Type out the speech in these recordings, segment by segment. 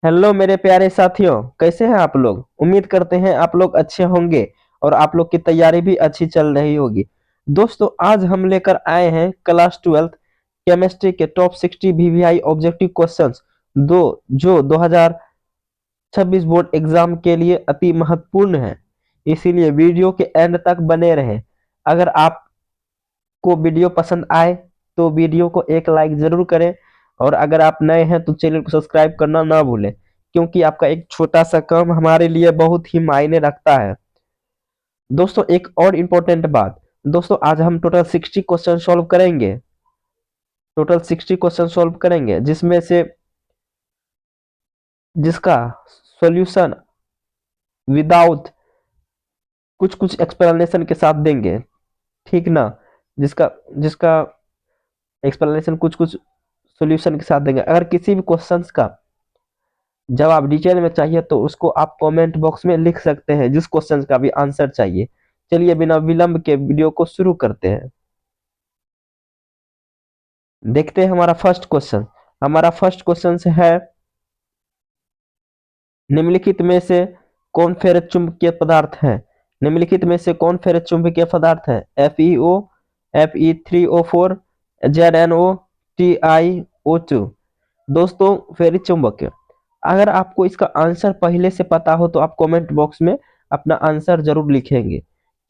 Hello मेरे प्यारे साथियों, कैसे हैं आप लोग। उम्मीद करते हैं आप लोग अच्छे होंगे और आप लोग की तैयारी भी अच्छी चल रही होगी। दोस्तों, आज हम लेकर आए हैं क्लास 12th केमिस्ट्री के टॉप 60 वीवीआई ऑब्जेक्टिव क्वेश्चंस दो जो 2026 बोर्ड एग्जाम के लिए अति महत्वपूर्ण है। इसीलिए वीडियो के एंड तक बने रहें। अगर आपको वीडियो पसंद आए तो वीडियो को एक लाइक जरूर करें, और अगर आप नए हैं तो चैनल को सब्सक्राइब करना ना भूलें, क्योंकि आपका एक छोटा सा काम हमारे लिए बहुत ही मायने रखता है। दोस्तों, एक और इम्पोर्टेंट बात। दोस्तों, आज हम टोटल 60 क्वेश्चन सॉल्व करेंगे। टोटल 60 क्वेश्चन सॉल्व करेंगे, जिसमें से जिसका सॉल्यूशन विदाउट कुछ कुछ एक्सप्लेनेशन के साथ देंगे। ठीक ना। जिसका जिसका एक्सप्लेनेशन कुछ कुछ सॉल्यूशन के साथ देंगे। अगर किसी भी क्वेश्चंस का जवाब डिटेल में चाहिए तो उसको आप कमेंट बॉक्स में लिख सकते हैं, जिस क्वेश्चन का भी आंसर चाहिए। चलिए बिना विलंब के वीडियो को शुरू करते हैं। देखते हैं हमारा फर्स्ट क्वेश्चन। हमारा फर्स्ट क्वेश्चन है, निम्नलिखित में से कौन फेरत चुंबकीय पदार्थ है। निम्नलिखित में से कौन फेरत चुंबकीय पदार्थ है। FeO, Fe3O4, ZnO, TiO2। दोस्तों, फेरित चुंबक, अगर आपको इसका आंसर पहले से पता हो तो आप कमेंट बॉक्स में अपना आंसर जरूर लिखेंगे,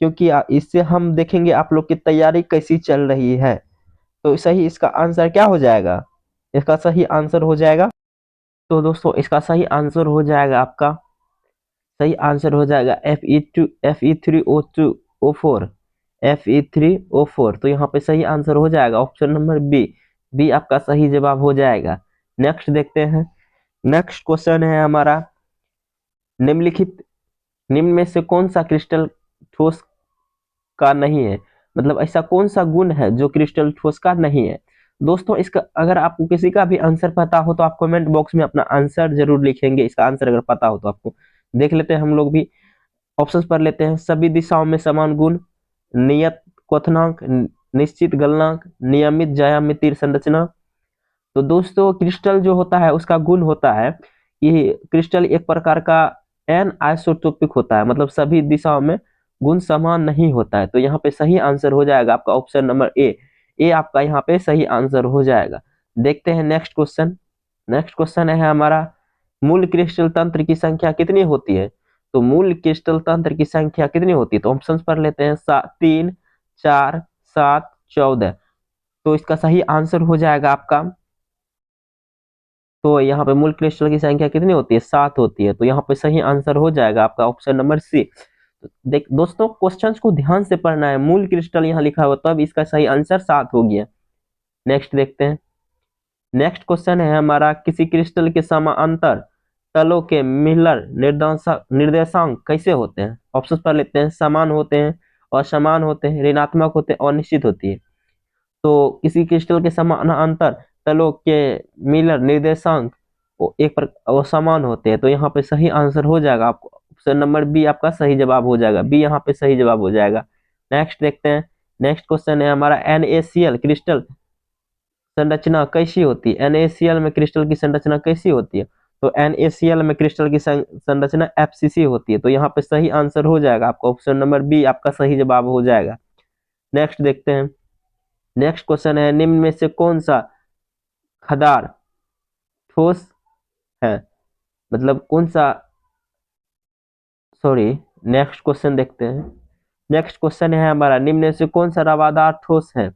क्योंकि इससे हम देखेंगे आप लोग की तैयारी कैसी चल रही है। तो सही इसका आंसर क्या हो जाएगा। इसका सही आंसर हो जाएगा, तो दोस्तों इसका सही आंसर हो जाएगा आपका, सही आंसर हो जाएगा Fe3O4। Fe3O4, तो यहाँ पे सही आंसर हो जाएगा ऑप्शन नंबर बी। बी आपका सही जवाब हो जाएगा। नेक्स्ट देखते हैं। नेक्स्ट क्वेश्चन है हमारा, निम्नलिखित निम्न में से कौन सा क्रिस्टल ठोस का नहीं है। मतलब ऐसा कौन सा गुण है जो क्रिस्टल ठोस का नहीं है। दोस्तों, इसका अगर आपको किसी का भी आंसर पता हो तो आप कमेंट बॉक्स में अपना आंसर जरूर लिखेंगे। इसका आंसर अगर पता हो तो आपको देख लेते हैं, हम लोग भी ऑप्शंस पढ़ लेते हैं। सभी दिशाओं में समान गुण, नियत क्वथनांक, निश्चित गलनांक, नियमित ज्यामितीय संरचना। तो दोस्तों, क्रिस्टल जो होता है उसका गुण होता है कि क्रिस्टल एक प्रकार का एन आइसोटोपिक होता है, मतलब सभी दिशाओं में गुण समान नहीं होता है। तो यहाँ पे सही आंसर हो जाएगा आपका ऑप्शन नंबर ए। ए आपका यहाँ पे सही आंसर हो जाएगा। देखते हैं नेक्स्ट क्वेश्चन। नेक्स्ट क्वेश्चन है हमारा, मूल क्रिस्टल तंत्र की संख्या कितनी होती है। तो मूल क्रिस्टल तंत्र की संख्या कितनी होती है, तो ऑप्शंस पढ़ लेते हैं। 3, 4, 7, 14। तो इसका सही आंसर हो जाएगा आपका, तो यहाँ पे मूल क्रिस्टल की संख्या कितनी होती है, 7 होती है। तो यहाँ पे सही आंसर हो जाएगा आपका ऑप्शन नंबर सी। देख दोस्तों, क्वेश्चंस को ध्यान से पढ़ना है। मूल क्रिस्टल यहाँ लिखा हुआ, तब इसका सही आंसर 7 हो गया। नेक्स्ट देखते हैं। नेक्स्ट क्वेश्चन है हमारा, किसी क्रिस्टल के समांतर तलों के मिलर निर्देशांक कैसे होते हैं। ऑप्शन पर लेते हैं। समान होते हैं, असमान होते हैं, ऋणात्मक होते हैं और निश्चित होती है। तो किसी क्रिस्टल के समानांतर तलों के मिलर निर्देशांक वो समान होते हैं। तो यहाँ पे सही आंसर हो जाएगा आपको ऑप्शन नंबर बी, आपका सही जवाब हो जाएगा। बी यहाँ पे सही जवाब हो जाएगा। नेक्स्ट देखते हैं। नेक्स्ट क्वेश्चन है हमारा, NaCl क्रिस्टल संरचना कैसी होती है। NaCl में क्रिस्टल की संरचना कैसी होती है। तो NaCl में क्रिस्टल की संरचना FCC होती है। तो यहाँ पे सही आंसर हो जाएगा आपका ऑप्शन नंबर बी, आपका सही जवाब हो जाएगा। नेक्स्ट देखते हैं। नेक्स्ट क्वेश्चन है, निम्न में से कौन सा खदार ठोस है। मतलब कौन सा, सॉरी, नेक्स्ट क्वेश्चन देखते हैं। नेक्स्ट क्वेश्चन है हमारा, निम्न में से कौन सा रवादार ठोस है।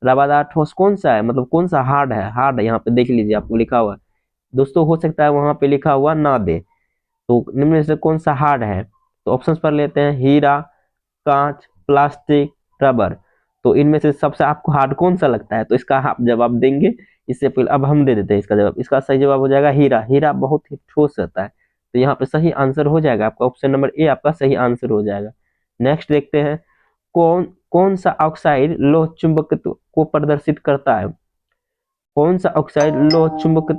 रवादार ठोस कौन सा है, मतलब कौन सा हार्ड है। हार्ड यहाँ पे देख लीजिए, आपको लिखा हुआ है। दोस्तों, हो सकता है वहां पे लिखा हुआ ना दे। तो निम्न में से कौन सा हार्ड है, तो ऑप्शंस पर लेते हैं। हीरा, कांच, प्लास्टिक, रबर। तो इनमें से सबसे आपको हार्ड कौन सा लगता है, तो इसका आप जवाब देंगे। इससे पहले अब हम दे देते हैं इसका जवाब। इसका सही जवाब हो जाएगा हीरा। हीरा बहुत ही ठोस रहता है। तो यहाँ पे सही आंसर हो जाएगा आपका ऑप्शन नंबर ए, आपका सही आंसर हो जाएगा। नेक्स्ट देखते हैं। कौन कौन सा ऑक्साइड लोह चुंबकत्व को प्रदर्शित करता है। कौन सा ऑक्साइड लोह चुंबक,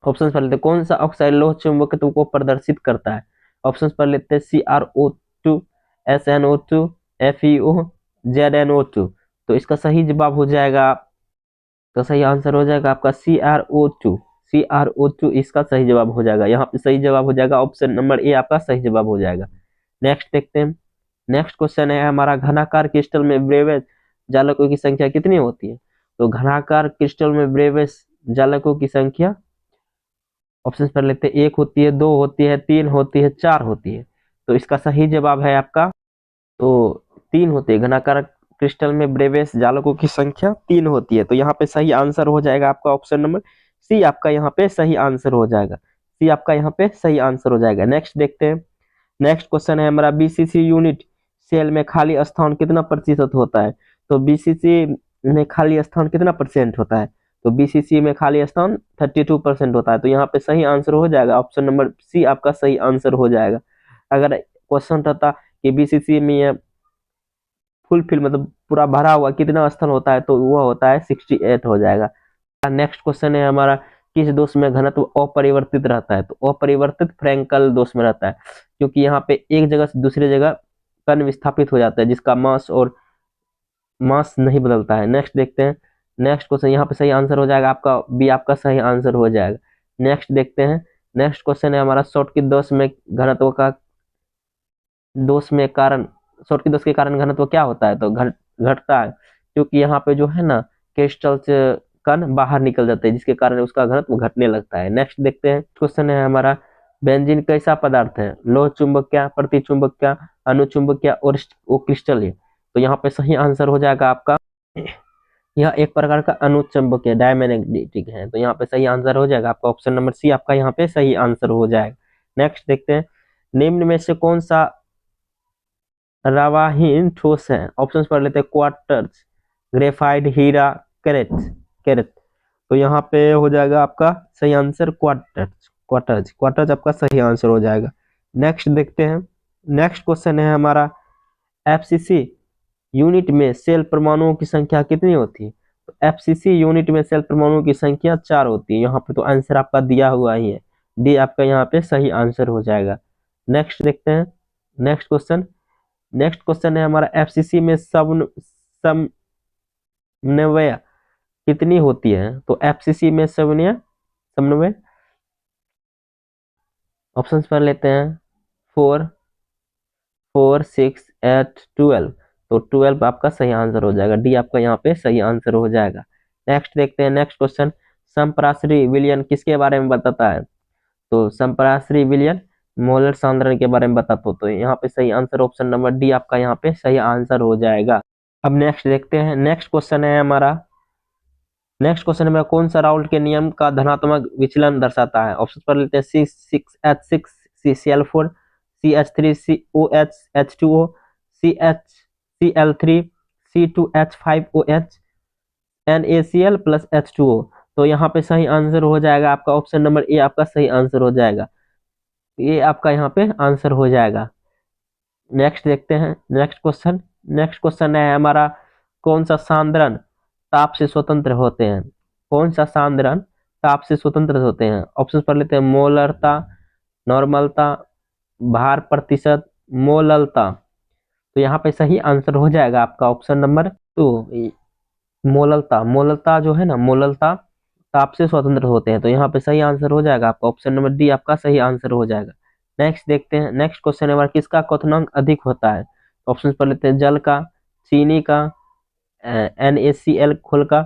ऑप्शन पर लेते हैं। कौन सा ऑक्साइड लोह चुंबकत्व को प्रदर्शित करता है। ऑप्शन पर लेते हैं। CrO2, SnO2, FeO, ZnO2। तो इसका सही जवाब हो जाएगा, तो सही आंसर हो जाएगा आपका CrO2। CrO2 इसका सही जवाब हो जाएगा। यहाँ पे सही जवाब हो जाएगा ऑप्शन नंबर ए आपका सही जवाब हो जाएगा। नेक्स्ट देखते हैं। नेक्स्ट क्वेश्चन है हमारा, घनाकार क्रिस्टल में ब्रेवेज जालकों की संख्या कितनी होती है? तो घनाकार क्रिस्टल में ब्रेवेज जालकों की संख्या ऑप्शन पर लेते हैं, 1 होती है, 2 होती है, 3 होती है, 4 होती है। तो इसका सही जवाब है आपका तो 3 होती है। घनाकार क्रिस्टल में ब्रेवेज जालकों की संख्या 3 होती है। तो यहाँ पे सही आंसर हो जाएगा आपका ऑप्शन नंबर सी आपका यहाँ पे सही आंसर हो जाएगा। सी आपका यहाँ पे सही आंसर हो जाएगा। नेक्स्ट देखते हैं। नेक्स्ट क्वेश्चन है हमारा, बीसीसी यूनिट सेल में खाली स्थान कितना प्रतिशत होता है? तो बीसीसी में खाली स्थान कितना परसेंट होता है? तो बीसीसी में खाली स्थान 32% होता है। तो यहाँ पे सही आंसर हो जाएगा ऑप्शन नंबर सी आपका सही आंसर हो जाएगा। अगर क्वेश्चन रहता कि बीसीसी में फुलफिल मतलब पूरा भरा हुआ कितना स्थान होता है, तो वो होता है 68 हो जाएगा। नेक्स्ट क्वेश्चन है हमारा, किस दोष में घनत्व अपरिवर्तित रहता है? तो अपरिवर्तित फ्रैंकल दोष में रहता है, क्योंकि यहाँ पे एक जगह से दूसरी जगह कण विस्थापित हो जाता है जिसका मास नहीं बदलता है। नेक्स्ट देखते हैं। नेक्स्ट क्वेश्चन यहाँ पे सही आंसर हो जाएगा आपका बी आपका सही आंसर हो जाएगा। नेक्स्ट देखते हैं। नेक्स्ट क्वेश्चन है हमारा, शॉटकी दोष में घनत्व का दोष में कारण शॉटकी दोष के कारण घनत्व क्या होता है? तो घटता है, क्योंकि यहाँ पे जो है ना क्रिस्टल से कण बाहर निकल जाते हैं जिसके कारण उसका घनत्व घटने लगता है। नेक्स्ट देखते हैं। क्वेश्चन है हमारा, बेंजीन कैसा पदार्थ है? लोह चुंबकीय, प्रतिचुंबकीय, अनुचुंबकीय और वो क्रिस्टल है। तो यहाँ पे सही आंसर हो जाएगा आपका, यह एक प्रकार का अनुचुंबकीय डायमैग्नेटिक है। तो यहाँ पे सही आंसर हो जाएगा आपका ऑप्शन नंबर सी आपका यहाँ पे सही आंसर हो जाएगा। नेक्स्ट देखते हैं। निम्न में से कौन सा रवाहीन ठोस है? ऑप्शंस पढ़ लेते हैं, क्वार्ट्ज, ग्रेफाइट, हीरा, कैरेट कैरेट। तो यहाँ पे हो जाएगा आपका सही आंसर क्वार्ट्ज आपका सही आंसर हो जाएगा। नेक्स्ट देखते हैं। नेक्स्ट क्वेश्चन है हमारा, एफसीसी यूनिट में सेल परमाणुओं की संख्या कितनी होती है? तो एफसीसी यूनिट में सेल परमाणुओं की संख्या 4 होती है। यहाँ पे तो आंसर आपका दिया हुआ ही है, डी आपका यहाँ पे सही आंसर हो जाएगा। नेक्स्ट देखते हैं। नेक्स्ट क्वेश्चन है हमारा, एफसीसी में समन्वय कितनी होती है? तो एफसीसी में समन्वय ऑप्शंस पर लेते हैं, 4, 6, 8, 12। तो 12 आपका सही आंसर हो जाएगा। डी आपका यहाँ पे सही आंसर हो जाएगा। नेक्स्ट देखते हैं। नेक्स्ट क्वेश्चन, संपराश्री विलयन किसके बारे में बताता है? तो संपराश्री विलयन मोलर सांद्रण के बारे में बताता हो। तो यहाँ पे सही आंसर ऑप्शन नंबर डी आपका यहाँ पे सही आंसर हो जाएगा। अब नेक्स्ट देखते हैं। नेक्स्ट क्वेश्चन है हमारा, कौन सा राउल्ट के नियम का धनात्मक विचलन दर्शाता है? ऑप्शन पर लेते हैं, C6H6 CCl4, CH3 COH H2O, CHCl3 C2H5OH, NaCl plus H2O। तो यहाँ पे सही आंसर हो जाएगा आपका ऑप्शन नंबर ए आपका सही आंसर हो जाएगा। ये आपका यहाँ पे आंसर हो जाएगा। नेक्स्ट देखते हैं। नेक्स्ट क्वेश्चन है हमारा, कौन सा सांद्रण ताप से स्वतंत्र होते हैं? कौन सा सांद्रण ताप से स्वतंत्र होते हैं? ऑप्शन पर लेते हैं, मोलरता, नॉर्मलता, भार प्रतिशत, मोललता। तो यहाँ पे सही आंसर हो जाएगा आपका ऑप्शन नंबर 2 मोललता जो है ना, मोललता ताप से स्वतंत्र होते हैं। तो यहाँ पे सही आंसर हो जाएगा आपका ऑप्शन नंबर डी आपका सही आंसर हो जाएगा। नेक्स्ट देखते हैं। नेक्स्ट क्वेश्चन है, किसका क्वथनांक अधिक होता है? ऑप्शन पर लेते हैं, जल का, चीनी का, NaCl घोल का,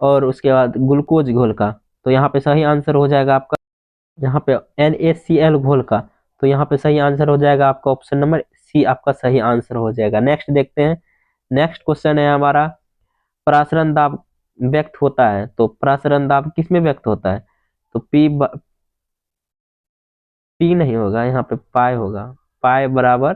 और उसके बाद ग्लूकोज घोल का। तो यहाँ पे सही आंसर हो जाएगा आपका यहाँ पे NaCl घोल का। तो यहाँ पे सही आंसर हो जाएगा आपका ऑप्शन नंबर सी आपका सही आंसर हो जाएगा। नेक्स्ट देखते हैं। नेक्स्ट क्वेश्चन है हमारा, प्रासरण दाब व्यक्त होता है। तो प्रासरण दाब किस में व्यक्त होता है? तो पी नहीं होगा, यहाँ पे पाई होगा, पाई बराबर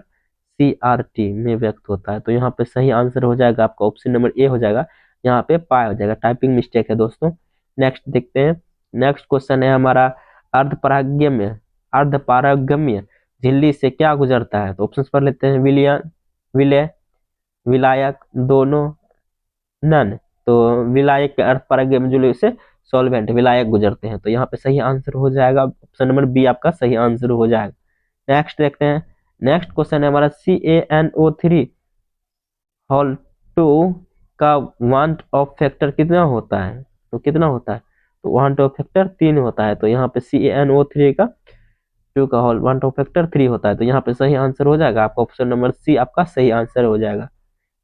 CRT में व्यक्त होता है। तो यहाँ पे सही आंसर हो जाएगा आपका ऑप्शन नंबर ए हो जाएगा, यहाँ पे पाई हो जाएगा। टाइपिंग मिस्टेक है दोस्तों। नेक्स्ट देखते हैं। नेक्स्ट क्वेश्चन है हमारा, अर्धपारगम्य झिल्ली से क्या गुजरता है? तो ऑप्शन पर लेते हैं, विलय, विलायक, दोनों, नन। तो विलायक के अर्धपारगम्य झिल्ली से सॉल्वेंट विलायक गुजरते हैं। तो यहाँ पे सही आंसर हो जाएगा ऑप्शन नंबर बी आपका सही आंसर हो जाएगा। नेक्स्ट देखते हैं। नेक्स्ट क्वेश्चन है हमारा, CaNO3 होल 2 का वांट ऑफ फैक्टर कितना होता है? तो कितना होता है? तो 1 टू फैक्टर 3 होता है, तो यहाँ पे CaNO3 का 2 का होल 1 टू फैक्टर 3 होता है, तो यहाँ पे सही आंसर हो जाएगा आपका ऑप्शन नंबर सी आपका सही आंसर हो जाएगा।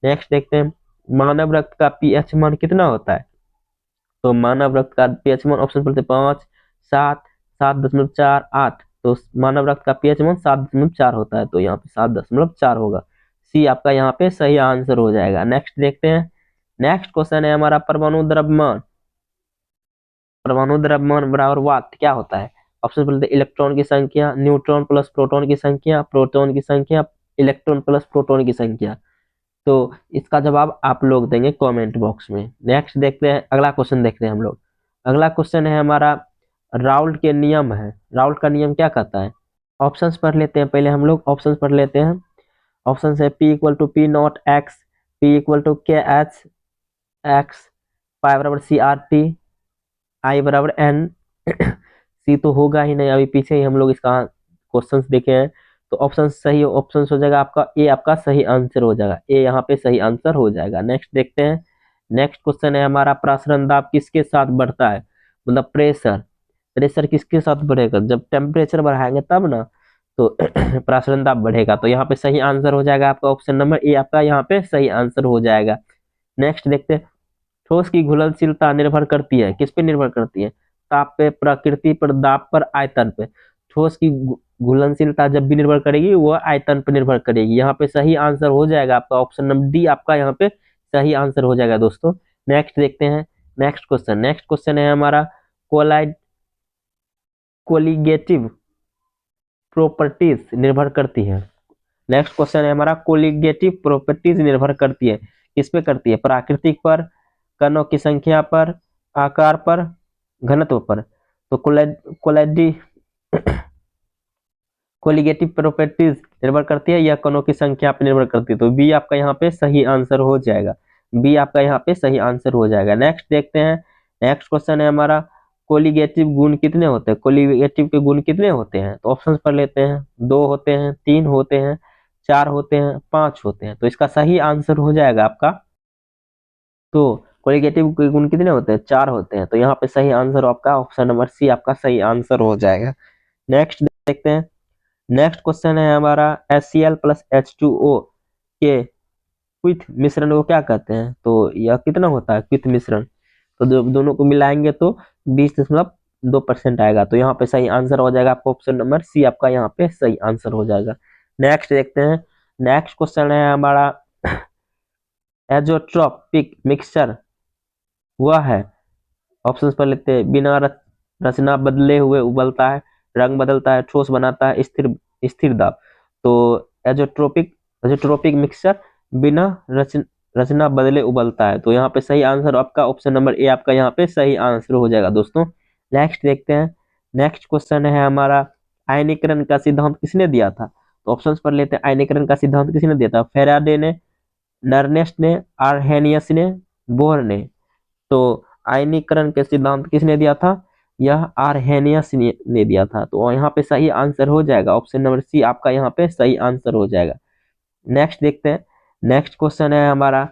नेक्स्ट देखते हैं मानव रक्त का पीएच मान कितना होता है। तो मानव रक्त का पीएच मान ऑप्शन पर 5, 7, 7.4, 8। तो मानव रक्त का पीएच मान 7.4 होता है, तो यहाँ पे 7.4 होगा। सी आपका यहाँ पे सही आंसर हो जाएगा। नेक्स्ट देखते हैं, नेक्स्ट क्वेश्चन है हमारा परमाणु द्रव्यमान। परमाणु द्रव्यमान बराबर वाट क्या होता है। ऑप्शन बोलते इलेक्ट्रॉन की संख्या, न्यूट्रॉन प्लस प्रोटॉन की संख्या, प्रोटॉन की संख्या, इलेक्ट्रॉन प्लस प्रोटॉन की संख्या। तो इसका जवाब आप लोग देंगे कमेंट बॉक्स में। नेक्स्ट देखते हैं, अगला क्वेश्चन देखते हैं हम लोग। अगला क्वेश्चन है हमारा राउल्ट के नियम है। राउल्ट का नियम क्या कहता है। ऑप्शंस पढ़ लेते हैं, पहले हम लोग ऑप्शंस पढ़ लेते हैं। ऑप्शन है P equal to P naught x, P equal to k h x, pi बराबर CRT, आई बराबर N। सी तो होगा ही नहीं, अभी पीछे ही हम लोग इसका क्वेश्चन देखे हैं। तो ऑप्शन सही ऑप्शन हो जाएगा आपका ए, आपका सही आंसर हो जाएगा ए, यहाँ पे सही आंसर हो जाएगा। नेक्स्ट देखते हैं, नेक्स्ट क्वेश्चन है हमारा प्रसारण दाब किसके साथ बढ़ता है। मतलब प्रेशर, प्रेशर किसके साथ बढ़ेगा, जब टेम्परेचर बढ़ाएंगे तब ना, तो प्रसारण दाब बढ़ेगा। तो यहाँ पे सही आंसर हो जाएगा आपका ऑप्शन नंबर ए, आपका यहाँ पे सही आंसर हो जाएगा। नेक्स्ट देखते हैं, ठोस की घुलनशीलता निर्भर करती है, किस पे निर्भर करती है। ताप पे, प्रकृति पर, दाब पर, आयतन पे। ठोस की घुलनशीलता जब भी निर्भर करेगी वो आयतन पर निर्भर करेगी। यहाँ पे सही आंसर हो जाएगा आपका ऑप्शन नंबर डी, आपका यहाँ पे सही आंसर हो जाएगा दोस्तों। नेक्स्ट देखते हैं, नेक्स्ट क्वेश्चन। नेक्स्ट क्वेश्चन है हमारा कोलिगेटिव प्रॉपर्टीज निर्भर करती है। नेक्स्ट क्वेश्चन है हमारा कोलिगेटिव प्रॉपर्टीज निर्भर करती है, किस पे करती है। प्राकृतिक पर, कणों की संख्या पर, आकार पर, घनत्व पर। तो कोलिगेटिव प्रॉपर्टीज निर्भर करती है या कणों की संख्या पर निर्भर करती है। तो बी आपका यहाँ पे सही आंसर हो जाएगा, बी आपका यहाँ पे सही आंसर हो जाएगा। नेक्स्ट देखते हैं, नेक्स्ट क्वेश्चन है हमारा कोलिगेटिव गुण कितने होते हैं। कोलिगेटिव के गुण कितने होते हैं। तो ऑप्शन पर लेते हैं, 2 होते हैं, 3 होते हैं, 4 होते हैं, 5 होते हैं। तो इसका सही आंसर हो जाएगा आपका, तो कोलिगेटिव के गुण कितने होते हैं, 4 होते हैं। तो यहाँ पे सही आंसर आपका ऑप्शन नंबर सी आपका सही आंसर हो जाएगा। नेक्स्ट देखते हैं, नेक्स्ट क्वेश्चन है हमारा HCl प्लस H2O के क्विथ मिश्रण को क्या कहते हैं। तो यह कितना होता है क्विथ मिश्रण। तो दोनों को मिलाएंगे तो 20.2% आएगा। तो यहाँ पे सही आंसर हो जाएगा आपका ऑप्शन नंबर सी, आपका यहाँ पे सही आंसर हो जाएगा। नेक्स्ट देखते हैं, नेक्स्ट क्वेश्चन है हमारा एजोट्रोपिक मिक्सचर हुआ है। ऑप्शंस पर लेते हैं, बिना रचना बदले हुए उबलता है, रंग बदलता है, ठोस बनाता है, स्थिर स्थिर दाब। तो एजोट्रोपिक मिक्सचर बिना रचना बदले उबलता है। तो यहाँ पे सही आंसर आपका ऑप्शन नंबर ए, आपका यहाँ पे सही आंसर हो जाएगा दोस्तों। नेक्स्ट देखते हैं, नेक्स्ट क्वेश्चन है हमारा आयनीकरण का सिद्धांत किसने दिया था। तो ऑप्शंस पर लेते हैं, आयनीकरण का सिद्धांत किसने दिया था। फेराडे ने, नर्नेस्ट ने, आर्हेनियस ने, बोर ने। तो आयनीकरण के सिद्धांत किसने दिया था, यह आर्हेनियस ने दिया था। तो यहाँ पे सही आंसर हो जाएगा ऑप्शन नंबर सी, आपका यहाँ पे सही आंसर हो जाएगा। नेक्स्ट देखते हैं, नेक्स्ट क्वेश्चन है हमारा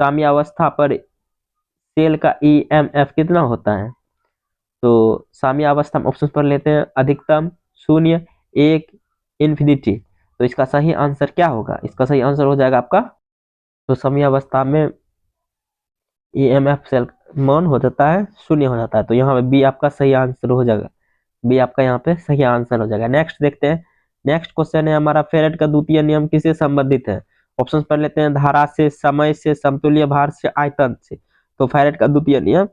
साम्यावस्था पर सेल का EMF कितना होता है। तो साम्यावस्था में ऑप्शन पर लेते हैं, अधिकतम, 0, 1, इन्फिनिटी। तो इसका सही आंसर क्या होगा, इसका सही आंसर हो जाएगा आपका, तो साम्यावस्था में EMF सेल मान हो जाता है 0 हो जाता है। तो यहाँ पे बी आपका सही आंसर हो जाएगा, बी आपका यहाँ पे सही आंसर हो जाएगा। नेक्स्ट देखते हैं, नेक्स्ट क्वेश्चन है हमारा फेरेट का द्वितीय नियम किससे संबंधित है। ऑप्शन पर लेते हैं, धारा से, समय से, समतुल्य भार से, आयतन से। तो फेरेट का द्वितीय नियम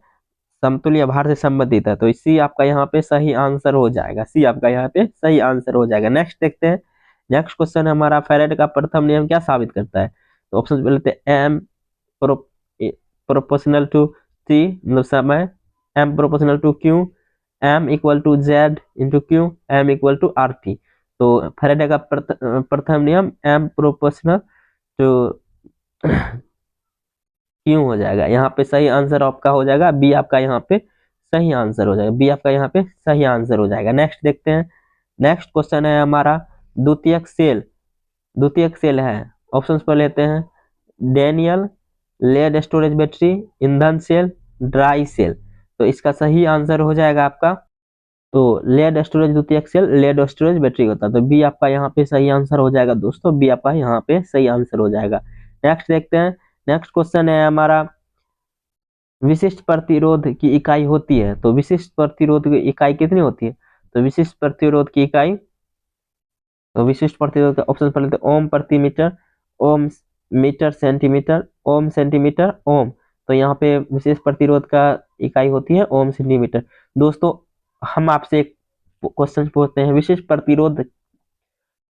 समतुल्य भार से संबंधित है। तो इसी आपका यहाँ पे सही आंसर हो जाएगा, सी आपका यहाँ पे सही आंसर हो जाएगा। नेक्स्ट देखते हैं, नेक्स्ट क्वेश्चन है हमारा फेरेट का प्रथम नियम क्या साबित करता है। तो ऑप्शन पर लेते हैं, एम प्रोपोर्शनल टू टी, मतलब समय, m proportional to q, m equal to z into q, m equal to r t. तो फैराडे का प्रथम नियम एम प्रोपोर्शनल टू क्यू हो जाएगा। यहाँ पे सही आंसर आपका हो जाएगा बी, आपका यहाँ पे सही आंसर हो जाएगा, बी आपका यहाँ पे सही आंसर हो जाएगा। नेक्स्ट देखते हैं, नेक्स्ट क्वेश्चन है हमारा द्वितीयक सेल, द्वितीयक सेल है। ऑप्शंस पर लेते हैं, डेनियल, लेड स्टोरेज बैटरी, ईंधन सेल, ड्राई सेल। तो इसका सही आंसर हो जाएगा आपका, तो लेड स्टोरेज द्वितीयक सेल लेड स्टोरेज बैटरी होता है। तो बी आपका यहाँ पे सही आंसर हो जाएगा दोस्तों, बी आपका यहाँ पे सही आंसर हो जाएगा। नेक्स्ट देखते हैं, नेक्स्ट क्वेश्चन है हमारा, विशिष्ट प्रतिरोध की इकाई होती है, तो विशिष्ट प्रतिरोध की इकाई कितनी होती है? तो विशिष्ट प्रतिरोध की इकाई, तो विशिष्ट प्रतिरोध का ऑप्शन पर लेते हैं, ओम प्रति मीटर, ओम मीटर सेंटीमीटर, ओम सेंटीमीटर, ओम। तो यहाँ पे विशेष प्रतिरोध का इकाई होती है ओम सेंटीमीटर। दोस्तों हम आपसे एक क्वेश्चन पूछते हैं, विशेष प्रतिरोध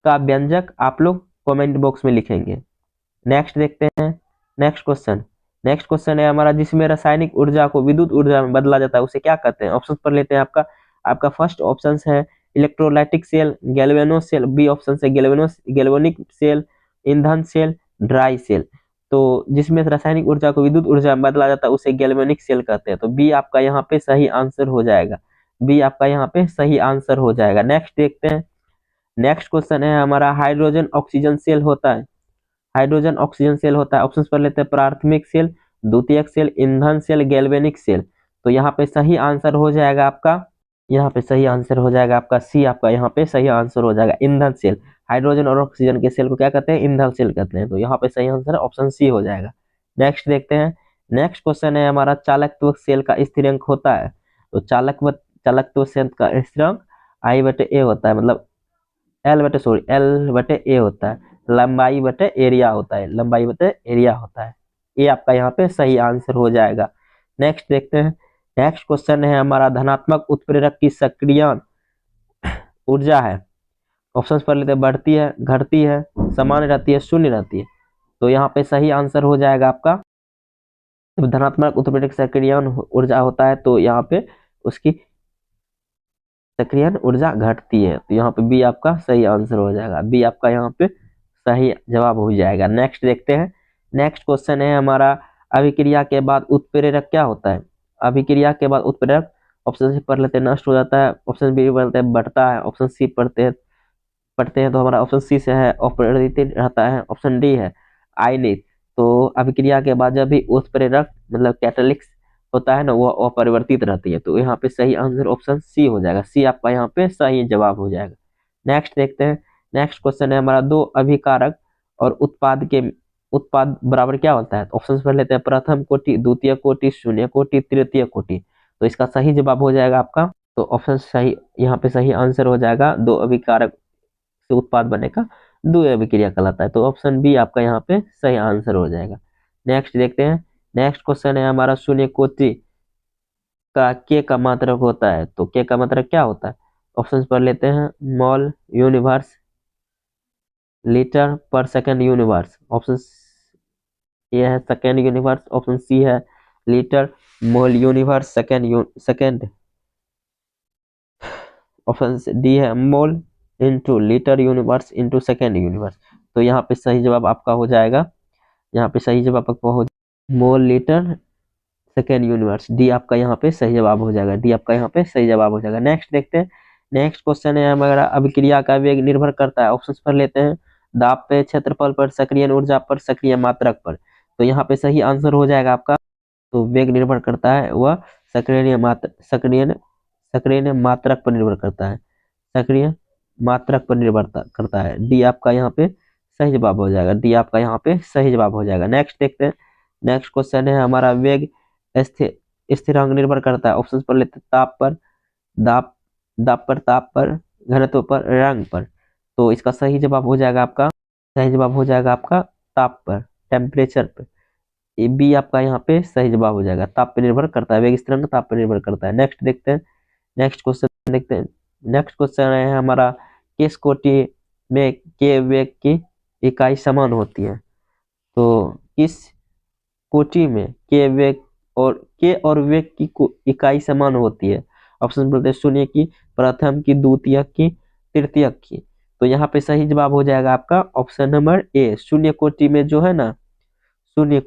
का व्यंजक आप लोग कमेंट बॉक्स में लिखेंगे। नेक्स्ट देखते हैं, नेक्स्ट क्वेश्चन, नेक्स्ट क्वेश्चन है हमारा, जिसमें रासायनिक ऊर्जा को विद्युत ऊर्जा में बदला जाता है उसे क्या कहते हैं? ऑप्शन पर लेते हैं आपका, आपका फर्स्ट ऑप्शन है electrolytic cell, galvano cell, B option से गैल्वेनिक सेल, ईंधन सेल, ड्राई सेल। तो जिसमें रासायनिक ऊर्जा को विद्युत ऊर्जा में बदला जाता है उसे गैल्वेनिक सेल कहते हैं। तो बी आपका यहाँ पे सही आंसर हो जाएगा, बी आपका यहाँ पे सही आंसर हो जाएगा। नेक्स्ट देखते हैं, नेक्स्ट क्वेश्चन है हमारा, हाइड्रोजन ऑक्सीजन सेल होता है, हाइड्रोजन ऑक्सीजन सेल होता है। ऑप्शन पर लेते हैं, प्राथमिक सेल, द्वितीयक सेल, ईंधन सेल, गैल्वेनिक सेल। तो यहाँ पे सही आंसर हो जाएगा आपका, यहाँ पे सही आंसर हो जाएगा आपका सी, आपका यहाँ पे सही आंसर हो जाएगा ईंधन सेल। हाइड्रोजन और ऑक्सीजन के सेल को क्या कहते हैं? ईंधन सेल कहते हैं। तो यहाँ पे सही आंसर ऑप्शन सी हो जाएगा। नेक्स्ट देखते हैं, नेक्स्ट क्वेश्चन है हमारा, चालकत्व सेल का स्थिरांक होता है। तो चालकत्व सेल का स्थिरांक I/A होता है, मतलब एल बटे ए होता है, लंबाई बटे एरिया होता है, लंबाई बटे एरिया होता है। ये आपका यहाँ पे सही आंसर हो जाएगा। नेक्स्ट देखते हैं, नेक्स्ट क्वेश्चन है हमारा, धनात्मक उत्प्रेरक की सक्रियण ऊर्जा है। ऑप्शंस पर लेते हैं, बढ़ती है, घटती है, समान रहती है, शून्य रहती है। तो यहाँ पे सही आंसर हो जाएगा आपका, धनात्मक उत्प्रेरक सक्रियण ऊर्जा होता है तो यहाँ पे उसकी सक्रियण ऊर्जा घटती है। तो यहाँ पे बी आपका सही आंसर हो जाएगा, बी आपका यहाँ पे सही जवाब हो जाएगा। नेक्स्ट देखते हैं, नेक्स्ट क्वेश्चन है हमारा, अभिक्रिया के बाद उत्प्रेरक क्या होता है? अभिक्रिया के बाद उत्प्रेरक, ऑप्शन सी पढ़ लेते हैं, नष्ट हो जाता है, ऑप्शन बी पढ़ते हैं, बढ़ता है, ऑप्शन सी पढ़ते हैं तो हमारा ऑप्शन सी से है अपरिवर्तित रहता है, ऑप्शन डी है आयनित। तो अभिक्रिया के बाद जब भी उत्प्रेरक मतलब कैटालिक्स होता है ना, वो अपरिवर्तित रहती है। तो यहाँ पे सही आंसर ऑप्शन सी हो जाएगा, सी आपका यहाँ पे सही जवाब हो जाएगा। नेक्स्ट देखते हैं, नेक्स्ट क्वेश्चन है हमारा, दो अभिकारक और उत्पाद बराबर क्या होता है? ऑप्शन पर लेते हैं, प्रथम कोटि, द्वितीय कोटि, शून्य कोटि, तृतीय कोटि। तो इसका सही जवाब हो जाएगा आपका, तो ऑप्शन सही यहाँ पे सही आंसर हो जाएगा, दो अभिकारक से उत्पाद बनेगा दो अभिक्रिया कहलाता है। तो ऑप्शन बी आपका यहाँ पे सही आंसर हो जाएगा। नेक्स्ट देखते हैं, नेक्स्ट क्वेश्चन है हमारा, शून्य कोटि का के का मात्रक होता है। तो के का मात्रक क्या होता है? ऑप्शंस पर लेते हैं, mole, inverse, litre per second inverse. Option A है सेकंड यूनिवर्स, ऑप्शन सी है litre mole inverse second, option D है mole into litre inverse into second inverse. तो यहाँ पे सही जवाब आपका हो जाएगा, यहाँ पे सही जवाब आपका हो mole litre second universe, D आपका यहाँ पे सही जवाब हो जाएगा, डी आपका यहाँ पे सही जवाब हो जाएगा। नेक्स्ट देखते हैं, नेक्स्ट क्वेश्चन है हमारा, अभिक्रिया का वेग निर्भर करता है। ऑप्शंस पर लेते हैं, दाब पे, क्षेत्रफल पर, सक्रियण ऊर्जा पर, सक्रिय मात्रक पर। तो यहाँ पे सही आंसर हो जाएगा आपका, तो वेग निर्भर करता है वह सक्रिय मात्रक पर निर्भर करता है, सक्रिय मात्रक पर निर्भर करता है। डी आपका यहाँ पे सही जवाब हो जाएगा, डी आपका यहाँ पे सही जवाब हो जाएगा। नेक्स्ट देखते हैं, नेक्स्ट क्वेश्चन है हमारा, वेग स्थिरांक निर्भर करता है। ऑप्शन पर लेते हैं, ताप पर, दाब दाब पर, ताप पर, घनत्व पर, रंग पर। तो इसका सही जवाब हो जाएगा आपका, सही जवाब हो जाएगा आपका ताप पर, टेम्परेचर पर। ये बी आपका यहाँ पे सही जवाब हो जाएगा, ताप पर निर्भर करता है, वेग स्थिरांक ताप पर निर्भर करता है। नेक्स्ट देखते हैं, नेक्स्ट क्वेश्चन देखते हैं, नेक्स्ट क्वेश्चन है हमारा, किस कोटि में के वेग की इकाई समान होती है? तो किस कोटि में के वेग और वेग की इकाई समान होती है? ऑप्शन बोलते हैं, शून्य की, प्रथम की, द्वितीयक की, तृतीयक की। तो यहाँ पे सही जवाब हो जाएगा आपका ऑप्शन नंबर ए, शून्य कोटि में जो है ना, शून्य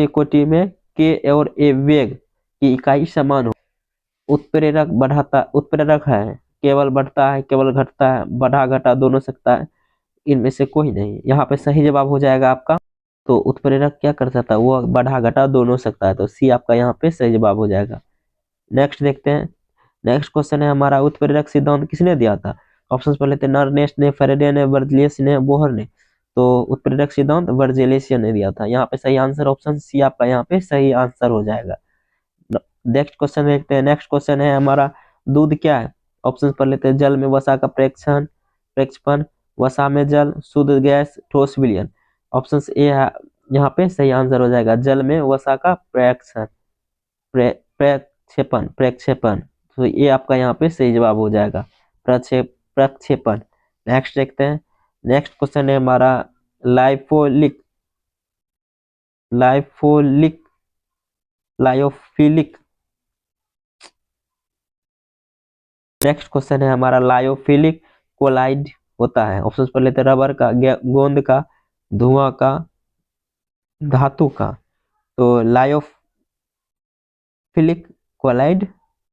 कोटि में के और ए वेग की इकाई समान हो। उत्प्रेरक है, केवल बढ़ता है, केवल घटता है, बढ़ा घटा दोनों सकता है, इनमें से कोई नहीं। यहाँ पे सही जवाब हो जाएगा आपका तो उत्प्रेरक क्या कर सकता है, वो बढ़ा घटा दोनों सकता है, तो सी आपका यहाँ पे सही जवाब हो जाएगा। नेक्स्ट देखते हैं। नेक्स्ट क्वेश्चन है हमारा, उत्प्रेरक सिद्धांत किसने दिया था? ऑप्शंस पर लेते हैं, नर्नेस्ट ने, फेरेडे ने, बर्जेलियस ने, बोहर ने। तो उत्प्रेरक सिद्धांत बर्जेलियस ने दिया था। यहाँ पे सही आंसर ऑप्शन सी आपका यहाँ पे सही आंसर हो जाएगा। नेक्स्ट क्वेश्चन देखते हैं। नेक्स्ट क्वेश्चन है हमारा, दूध क्या है? ऑप्शंस पर लेते हैं, जल में वसा का प्रेक्षपण, वसा में जल, शुद्ध गैस, ठोस विलयन। ऑप्शंस ए है यहाँ पे सही आंसर हो जाएगा, जल में वसा का प्रेक्षण प्रेक्षेपण। तो ये आपका यहाँ पे सही जवाब हो जाएगा, प्रक्षेपण। नेक्स्ट देखते हैं। नेक्स्ट क्वेश्चन है हमारा, लाइफोलिक लाइफोलिक लायोफिलिक। नेक्स्ट क्वेश्चन है हमारा, लायोफिलिक कोलाइड होता है। ऑप्शंस पर लेते हैं, रबर का, गोंद का, धुआं का, धातु का। तो लायोफिलिक कोलाइड,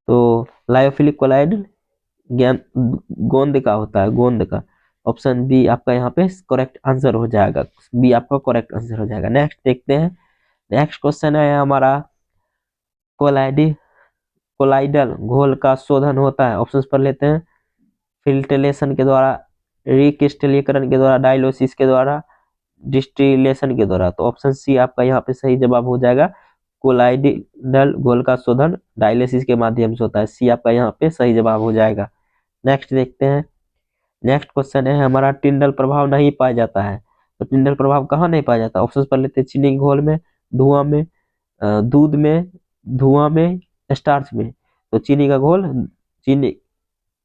तो लायोफिलिक कोलाइड गोंद का होता है, गोंद का। ऑप्शन बी आपका यहाँ पे करेक्ट आंसर हो जाएगा, बी आपका करेक्ट आंसर हो जाएगा। नेक्स्ट देखते हैं। नेक्स्ट क्वेश्चन है हमारा, कोलाइडल घोल का शोधन होता है। ऑप्शंस पर लेते हैं, फिल्ट्रेशन के द्वारा, रिक्रिस्टलीकरण के द्वारा, डायलिसिस के द्वारा, डिस्टिलेशन के द्वारा। तो ऑप्शन सी आपका यहाँ पे सही जवाब हो जाएगा, कोलाइडल घोल का शोधन डायलिसिस के माध्यम से होता है। सी आपका यहाँ पे सही जवाब हो जाएगा। नेक्स्ट देखते हैं। नेक्स्ट क्वेश्चन है हमारा, टिंडल प्रभाव नहीं पाया जाता है। तो टिंडल प्रभाव कहाँ नहीं पाया जाता? ऑप्शन पर लेते हैं, चीनी के घोल में, धुआं में, दूध में, धुआं में, स्टार्च में। तो चीनी का घोल, चीनी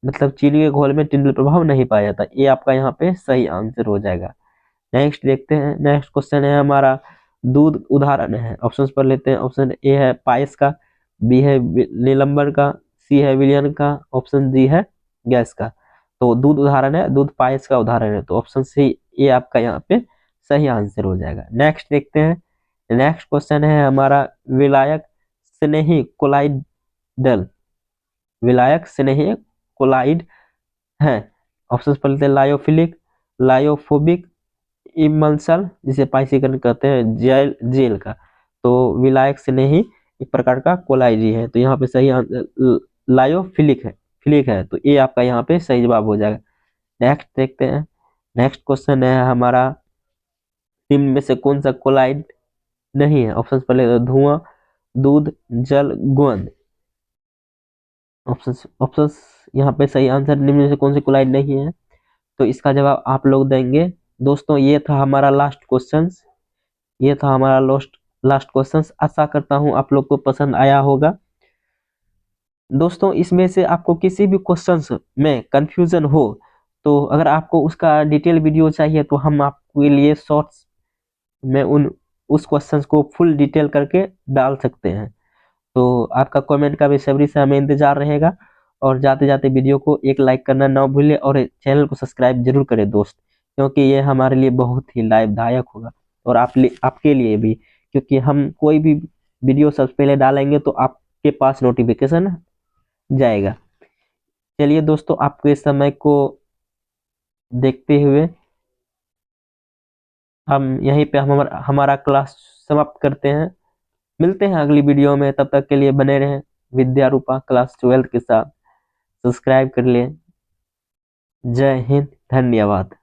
चीनी के घोल में टिंडल प्रभाव नहीं पाया जाता। ये आपका यहाँ पे सही आंसर हो जाएगा। नेक्स्ट देखते हैं। नेक्स्ट क्वेश्चन है हमारा, दूध उदाहरण है। ऑप्शंस पर लेते हैं। ऑप्शन ए है पायस का, बी है नीलंबर का, सी है विलियन का, ऑप्शन डी है गैस का। तो दूध उदाहरण है, दूध पायस का उदाहरण है। तो ऑप्शन सी ये आपका यहाँ पे सही आंसर हो जाएगा। नेक्स्ट देखते हैं। नेक्स्ट क्वेश्चन है हमारा, विलायक स्नेही कोलाइडल, विलायक स्नेही कोलाइड है। ऑप्शंस पर लेते हैं, लायोफिलिक, लायोफोबिक, इमल्सल, जिसे पाइसीकरण कहते हैं, जेल का। तो विलायक से नहीं, एक प्रकार का कोलाइडी है। तो यहाँ पे सही लायोफिलिक है, फिलिक है। तो ये आपका यहाँ पे सही जवाब हो जाएगा। नेक्स्ट देखते हैं। नेक्स्ट क्वेश्चन है हमारा, निम्न में से कौन सा कोलाइड नहीं है? ऑप्शन पर लेते हैं, धुआं, दूध, जल, गोंद। ऑप्शंस यहाँ पे सही आंसर, निम्न में से कौन सी कोलाइड नहीं है? तो इसका जवाब आप लोग देंगे। दोस्तों ये था हमारा लास्ट क्वेश्चन, ये था हमारा लास्ट क्वेश्चन। आशा करता हूं आप लोग को पसंद आया होगा। दोस्तों इसमें से आपको किसी भी क्वेश्चन में कंफ्यूजन हो, तो अगर आपको उसका डिटेल वीडियो चाहिए, तो हम आपके लिए शॉर्ट्स में उस क्वेश्चन को फुल डिटेल करके डाल सकते हैं। तो आपका कमेंट का बेसब्री से हमें इंतजार रहेगा। और जाते जाते वीडियो को एक लाइक करना ना भूलें, और चैनल को सब्सक्राइब जरूर करें दोस्त, क्योंकि ये हमारे लिए बहुत ही लाभदायक होगा, और आपके लिए भी, क्योंकि हम कोई भी वीडियो सबसे पहले डालेंगे तो आपके पास नोटिफिकेशन जाएगा। चलिए दोस्तों, आपके समय को देखते हुए हम यहीं पे हमारा क्लास समाप्त करते हैं। मिलते हैं अगली वीडियो में, तब तक के लिए बने रहें विद्या रूपा क्लास 12 के साथ। सब्सक्राइब कर लें। जय हिंद, धन्यवाद।